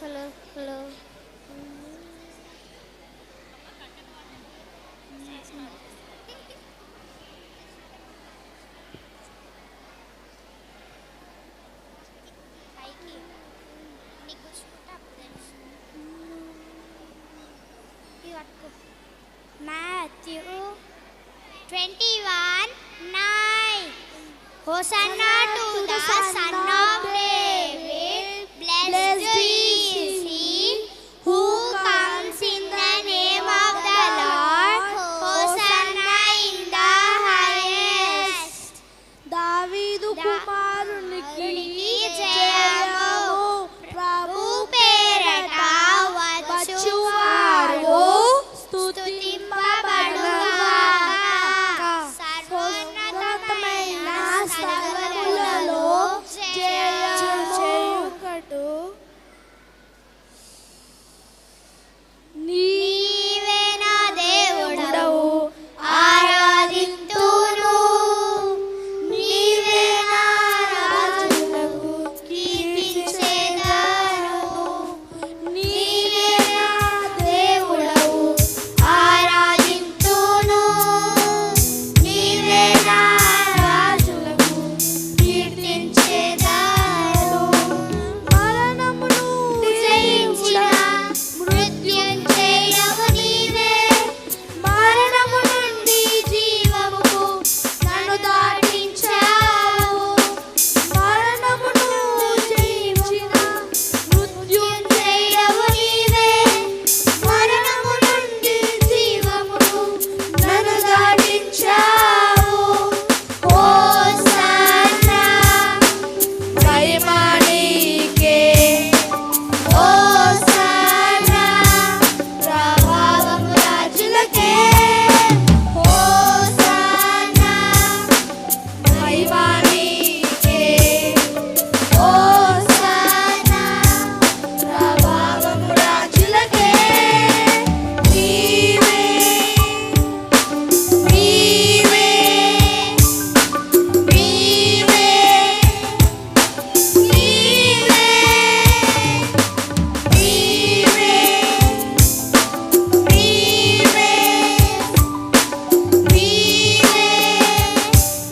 Hello hello Matthew 21:9. Hosanna to the Son of David. Blessed is he who comes in the name of the Lord. Hosanna in the highest. దావీదు కుమారునికి జయము. ప్రభు పేరట వచ్చువారు స్తుతింపబడుగాక. సర్వోన్నతమైన స్థలములలో జయము. నీవే నా దేవుడవు, ఆరాధింతును. నీవే నా రాజునకు కీర్తించెదను. నీవే నా దేవుడవు, ఆరాధింతును. నీవే నా రాజునకు కీర్తించెదను. మరణమును జయించిన మృత్యుంజయుడవు నీవే. మరణము నుండి జీవముకు నన్ను దాటించావు. మరణమును జయించిన మృత్యుంజయుడవు నీవే. మరణము నుండి జీవముకు నన్ను దాటించావు. హోసన్నా మహిమ నీకే. హోసన్నా ప్రభావము రాజులకే. హోసన్నా మహిమ నీకే. హోసన్నా ప్రభావము రాజులకే. నీవే నీవే నీవే నీవే నీవే నీవే నీవే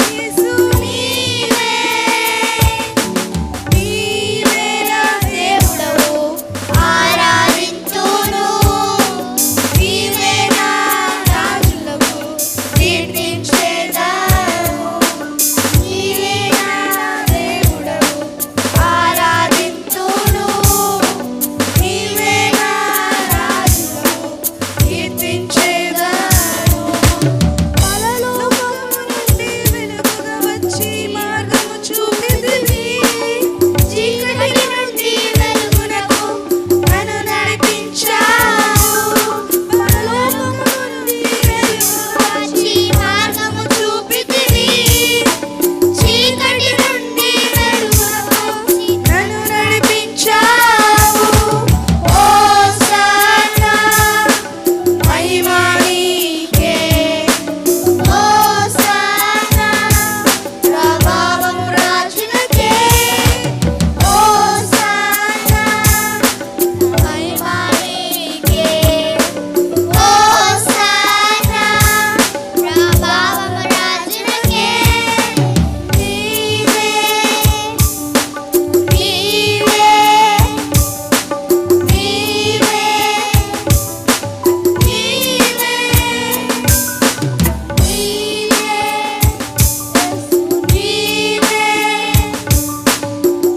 యేసు నీవే నీవే నా దేవుడవు, ఆరాధింతును. నీవే నా రాజులకు కీర్తించెదను. నీవే నా దేవుడవు, ఆరాధింతును. నీవే నా రాజులకు కీర్తించెదను. పరలోకము నుండి వెలుగుగా వచ్చి మార్గము చూపితివి. చీకటి నుండి వెలుగునకు నన్ను నడిపించావు. పరలోకము నుండి వెలుగుగా వచ్చి మార్గము చూపితివి. చీకటి నుండి వెలుగునకు నన్ను నడిపించావు. హోసన్నా మహిమ నీకే. హోసన్నా ప్రభావము రాజులకే. హోసన్నా మహిమ నీకే. హోసన్నా ప్రభావము రాజులకే. నీవే నీవే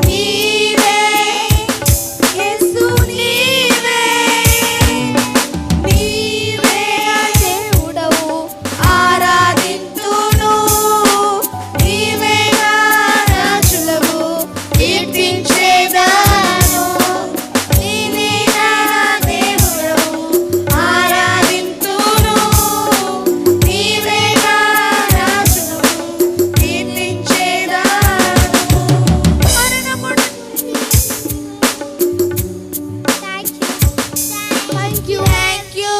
నీవే యేసు నీవే. నీవే నా దేవుడవు, ఆరాధింతును. నీవే నా రాజులకు కీర్తించెదను. నీవే నా దేవుడవు, ఆరాధింతును. నీవే నా రాజులకు కీర్తించెదను. మరణము Thank you. Thank you.